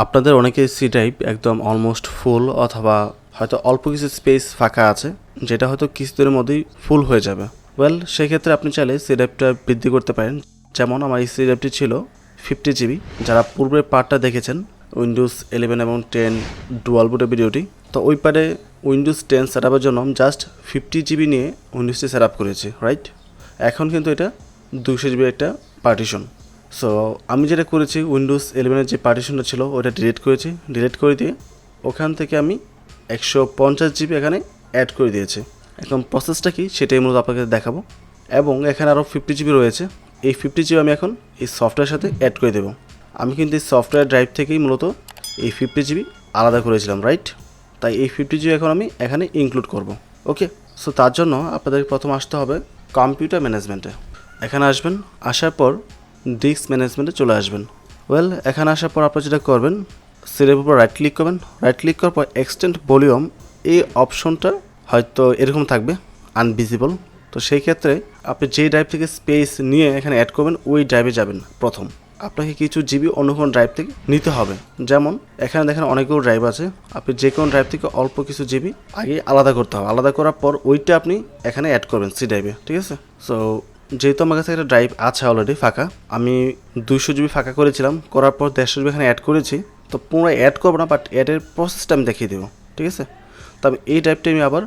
আপনাদের অনেকের C drive একদম অলমোস্ট ফুল অথবা হয়তো অল্প কিছু স্পেস ফাঁকা আছে, যেটা হয়তো কিছুদিনের মধ্যেই ফুল হয়ে যাবে। ওয়েল, সেক্ষেত্রে আপনি চাইলে সি ড্রাইভটা বৃদ্ধি করতে পারেন। যেমন আমার এই সি ড্রাইভটি ছিল 50 GB। যারা পূর্বের পার্টটা দেখেছেন উইন্ডোজ 11 এবং 10 ডুয়াল বুটের ভিডিওটি, তো ওই পারে উইন্ডোজ 10 সেট আপের জন্য জাস্ট 50 GB নিয়ে উইন্ডোজটি সেট আপ করেছি, রাইট? এখন কিন্তু এটা 200 GB একটা পার্টিশন। সো আমি যেটা করেছি, উইন্ডোজ 11-এর যে পার্টিশনটা ছিল ওটা ডিলিট করেছি। ডিলিট করে দিয়ে ওখান থেকে আমি 150 GB এখানে অ্যাড করে দিয়েছি। এখন প্রসেসটা কি সেটাই মূলত আপনাকে দেখাবো। এবং এখানে আরও 50 GB রয়েছে। এই 50 GB আমি এখন এই সফটওয়্যারের সাথে অ্যাড করে দেবো। আমি কিন্তু এই সফটওয়্যার ড্রাইভ থেকেই মূলত এই 50 GB আলাদা করেছিলাম, রাইট? তাই এই 50 GB এখন আমি এখানে ইনক্লুড করব। ওকে, সো তার জন্য আপনাদের প্রথম আসতে হবে কম্পিউটার ম্যানেজমেন্টে। এখানে আসবেন, আসার পর ডিস্ক ম্যানেজমেন্টে চলে আসবেন। ওয়েল, এখানে আসার পর আপনারা যেটা করবেন, সেটের উপর রাইট ক্লিক করবেন। রাইট ক্লিক করার পর এক্সটেন্ড ভলিউম, এই অপশনটা হয়তো এরকম থাকবে আনভিজিবল। তো সেই ক্ষেত্রে আপনি যেই ড্রাইভ থেকে স্পেস নিয়ে এখানে অ্যাড করবেন ওই ড্রাইভে যাবেন। প্রথম আপনাকে কিছু জিবি অন্য কোনো ড্রাইভ থেকে নিতে হবে। যেমন এখানে দেখেন অনেকগুলো ড্রাইভ আছে, আপনি যে কোনো ড্রাইভ থেকে অল্প কিছু জিবি আগে আলাদা করতে হবে। আলাদা করার পর ওইটা আপনি এখানে অ্যাড করবেন সি ড্রাইভে, ঠিক আছে? সো যেহেতু আমার কাছে একটা ড্রাইভ আছে অলরেডি ফাঁকা, আমি 200 GB ফাঁকা করেছিলাম, করার পর 150 GB এখানে অ্যাড করেছি। তো পুনরায় অ্যাড করবো না, বাট অ্যাডের প্রসেসটা আমি দেখিয়ে দেবো, ঠিক আছে? তবে এই ড্রাইভটা আমি আবার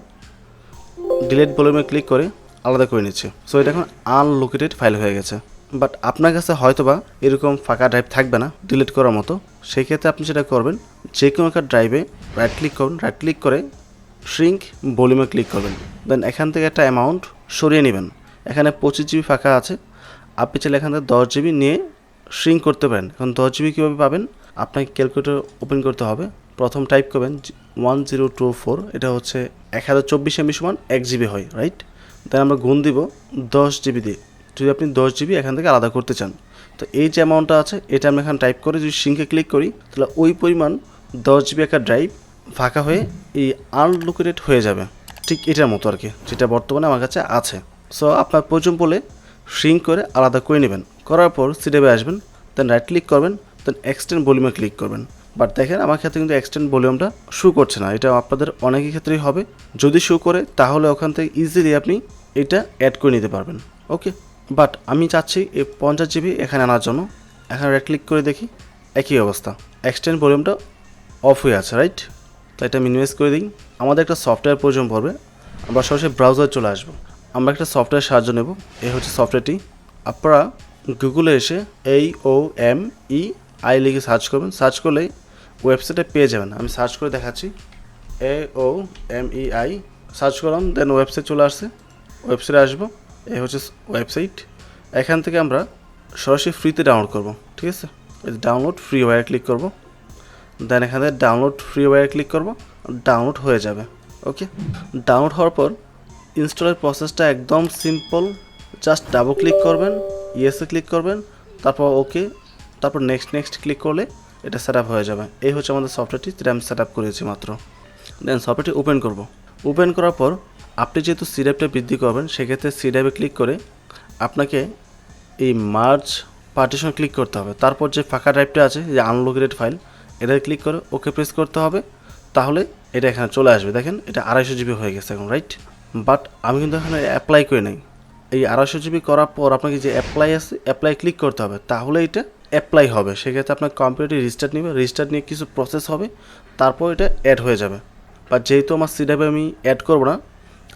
ডিলিট ভলিউমে ক্লিক করে আলাদা করে নিচ্ছি। সো এটা এখন আনলোকেটেড ফাইল হয়ে গেছে। বাট আপনার কাছে হয়তোবা এরকম ফাঁকা ড্রাইভ থাকবে না ডিলিট করার মতো। সেই ক্ষেত্রে আপনি যেটা করবেন, যে কোনো একটা ড্রাইভে রাইট ক্লিক করুন, রাইট ক্লিক করে শ্রিঙ্ক ভলিউমে ক্লিক করবেন। দেন এখান থেকে একটা অ্যামাউন্ট সরিয়ে নেবেন। এখানে 25 GB ফাঁকা আছে, আপনি চাইলে এখান থেকে 10 GB নিয়ে শ্রিঙ্ক করতে পারেন। এখন 10 GB কীভাবে পাবেন, আপনাকে ক্যালকুলেটর ওপেন করতে হবে। প্রথম টাইপ করবেন 1024, এটা হচ্ছে 1024 MB সমান 1 GB হয়, রাইট? দেন আমরা গুণ দিব 10 GB দিয়ে, যদি আপনি 10 GB এখান থেকে আলাদা করতে চান। তো এই যে অ্যামাউন্টটা আছে এটা আমরা এখানে টাইপ করে যদি শ্রিঙ্কে ক্লিক করি, তাহলে ওই পরিমাণ 10 GB একটা ড্রাইভ ফাঁকা হয়ে এই আনলোকেটেড হয়ে যাবে। ঠিক এটার মতো আর কি, যেটা বর্তমানে আমার কাছে আছে। সো আপনার প্রয়োজন বলে শ্রিঙ্ক করে আলাদা করে নেবেন। করার পর সিডেবে আসবেন, দেন রাইট ক্লিক করবেন, দেন এক্সটেন্ড ভলিউমে ক্লিক করবেন। বাট দেখেন আমার ক্ষেত্রে কিন্তু এক্সটেন্ড ভলিউমটা শো করছে না। এটা আপনাদের অনেকের ক্ষেত্রেই হবে। যদি শো করে তাহলে ওখান থেকে ইজিলি আপনি এটা অ্যাড করে নিতে পারবেন। ওকে, বাট আমি চাচ্ছি এই 50 GB এখানে আনার জন্য। এখানে রাইট ক্লিক করে দেখি, একই অবস্থা, এক্সটেন্ড ভলিউমটা অফ হয়ে আছে, রাইট? তো এটা মিনিমাইজ করে দিই। আমাদের একটা সফটওয়্যার প্রয়োজন পড়বে, আমরা সরাসরি ব্রাউজার চলে আসবো। আমরা একটা সফটওয়্যার সাহায্য নেব। এই হচ্ছে সফটওয়্যারটি। আপনারা গুগলে এসে AOMEI লিখে সার্চ করবেন। সার্চ করলেই ওয়েবসাইটে পেয়ে যাবেন। আমি সার্চ করে দেখাচ্ছি, AOMEI সার্চ করলাম, দেন ওয়েবসাইট চলে আসছে। ওয়েবসাইটে আসবো, এই হচ্ছে ওয়েবসাইট। এখান থেকে আমরা সরাসরি ফ্রিতে ডাউনলোড করব, ঠিক আছে? ডাউনলোড ফ্রি ওয়্যার ক্লিক করব, দেন এখানে ডাউনলোড ফ্রি ওয়্যার ক্লিক করব, ডাউনলোড হয়ে যাবে। ওকে, ডাউনলোড হওয়ার পর ইনস্টলের প্রসেসটা একদম সিম্পল। জাস্ট ডাবল ক্লিক করবেন, ইয়েসে ক্লিক করবেন, তারপর ওকে, তারপর নেক্সট ক্লিক করলে এটা সেট আপ হয়ে যাবে। এই হচ্ছে আমাদের সফটওয়্যারটি, যেটা আমি সেট আপ করেছি মাত্র। দেন সফটওয়্যারটি ওপেন করব। ওপেন করার পর আপনি যেহেতু সি ড্রাইভটা বৃদ্ধি করবেন, সেক্ষেত্রে সি ড্রাইভে ক্লিক করে আপনাকে এই মার্জ পার্টিশন ক্লিক করতে হবে। তারপর যে ফাঁকা ড্রাইভটা আছে, যে আনলোকেটেড ফাইল, এটা ক্লিক করে ওকে প্রেস করতে হবে। তাহলে এটা এখানে চলে আসবে। দেখেন এটা 250 GB হয়ে গেছে এখন, রাইট? বাট আমি কিন্তু এখানে অ্যাপ্লাই করে নেই। এই 250 GB করার পর আপনাকে যে অ্যাপ্লাই আছে, অ্যাপ্লাই ক্লিক করতে হবে, তাহলে এটা অ্যাপ্লাই হবে। সেক্ষেত্রে আপনার কম্পিউটারটি রিস্টার্ট নেবে, রিস্টার্ট নিয়ে কিছু প্রসেস হবে, তারপর এটা অ্যাড হয়ে যাবে। বাট যেহেতু আমার সি ড্রাইভে আমি অ্যাড করবো না,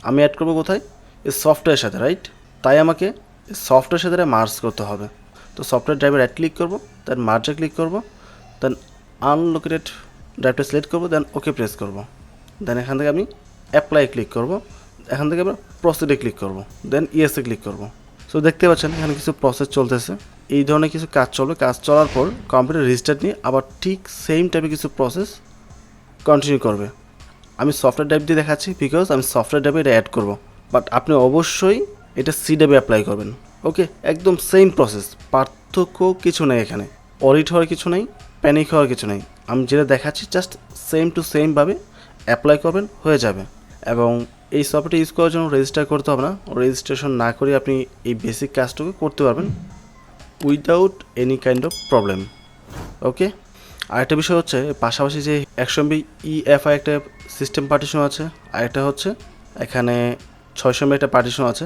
আমি অ্যাড করবো কোথায়? এই সফটওয়্যারের সাথে, রাইট? তাই আমাকে এই সফটওয়্যারের সাথে মার্জ করতে হবে। তো সফটওয়্যার ড্রাইভে রাইট ক্লিক করবো, দেন মার্জে ক্লিক করবো, দেন আনলোকেটেড ড্রাইভটা সিলেক্ট করবো, দেন ওকে প্রেস করবো। দেন এখান থেকে আমি অ্যাপ্লাই ক্লিক করবো, এখান থেকে আমরা প্রসিডে ক্লিক করবো, দেন ইয়েসে ক্লিক করবো। সো দেখতে পাচ্ছেন এখানে কিছু প্রসেস চলতেছে, এই ধরনের কিছু কাজ চলবে। কাজ চলার পর কম্পিউটার রিস্টার্ট নিয়ে আবার ঠিক সেম টাইপের কিছু প্রসেস কন্টিনিউ করবে। আমি সফটওয়্যার ড্রাইভ দিয়ে দেখাচ্ছি, বিকজ আমি সফটওয়্যার ড্রাইভে এটা অ্যাড করবো। বাট আপনি অবশ্যই এটা সি ড্রাইভে অ্যাপ্লাই করবেন। ওকে, একদম সেম প্রসেস, পার্থক্য কিছু নেই এখানে, অডিট হওয়ার কিছু নেই, প্যানিক হওয়ার কিছু নেই। আমি যেটা দেখাচ্ছি জাস্ট সেম টু সেমভাবে অ্যাপ্লাই করবেন, হয়ে যাবে। এবং এই সফটওয়্যারটা ইউজ করার জন্য রেজিস্টার করতে হবে না। রেজিস্ট্রেশন না করে আপনি এই বেসিক কাজটুকু করতে পারবেন without any kind of problem. Okay, আরেকটা বিষয় হচ্ছে পাশাপাশি যে 100 MB EFI একটা সিস্টেম পার্টিশন আছে, আরেকটা হচ্ছে এখানে 600 MB একটা পার্টিশন আছে।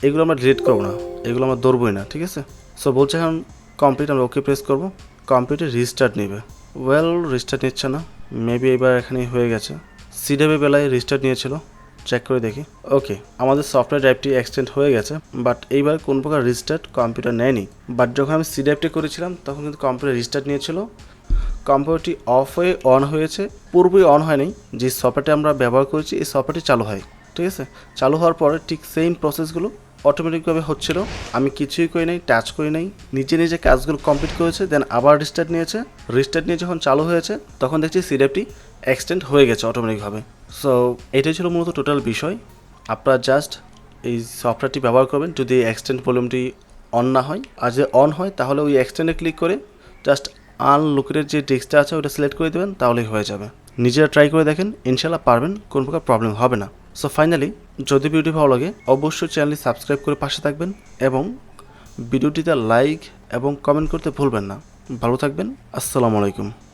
এগুলো আমরা ডিলিট করবো না, এগুলো আমরা ধরবই না, ঠিক আছে। সো বলছে এখন কমপ্লিট, আমরা ওকে প্রেস করবো। কম্পিউটার রিস্টার্ট নেবে। ওয়েল রিস্টার্ট নিচ্ছে না, মেবি এবার এখানে হয়ে গেছে। সিডাবের বেলায় রিস্টার্ট নিয়েছিল, চেক করে দেখি। ওকে, আমাদের সফটওয়্যার ড্রাইভটি এক্সটেন্ড হয়ে গেছে, বাট এইবার কোন প্রকার রিস্টার্ট কম্পিউটার নেয়নি। বাট যখন আমি সিডাইভটি করেছিলাম তখন কিন্তু কম্পিউটার রিস্টার্ট নিয়েছিল, কম্পিউটারটি অফ হয়ে অন হয়েছে, পুরোপুরি অন হয়নি। যে সফটওয়্যারটি আমরা ব্যবহার করেছি এই সফটওয়্যারটি চালু হয়, ঠিক আছে। চালু হওয়ার পরে ঠিক সেম প্রসেসগুলো অটোমেটিকভাবে হচ্ছিল, আমি কিছুই করি নাই, টাচ করি নাই, নিজে নিজে কাজগুলো কমপ্লিট করেছে। দেন আবার রিস্টার্ট নিয়েছে, রিস্টার্ট নিয়ে যখন চালু হয়েছে তখন দেখছি সিডাইভটি এক্সটেন্ড হয়ে গেছে অটোমেটিকভাবে। সো এটাই ছিল মূলত টোটাল বিষয়। আপনারা জাস্ট এই সফটওয়্যারটি ব্যবহার করবেন যদি এক্সটেন্ড ভলিউমটি অন না হয়, আর যদি অন হয় তাহলে ওই এক্সটেন্ডে ক্লিক করে জাস্ট আনলোকেটেড যে ডিস্কটা আছে ওটা সিলেক্ট করে দেবেন, তাহলেই হয়ে যাবে। নিজেরা ট্রাই করে দেখেন, ইনশাল্লাহ পারবেন, কোনো প্রকার প্রবলেম হবে না। সো ফাইনালি, যদি ভিডিওটি ভালো লাগে অবশ্যই চ্যানেলটি সাবস্ক্রাইব করে পাশে থাকবেন এবং ভিডিওটিতে লাইক এবং কমেন্ট করতে ভুলবেন না। ভালো থাকবেন, আসসালামু আলাইকুম।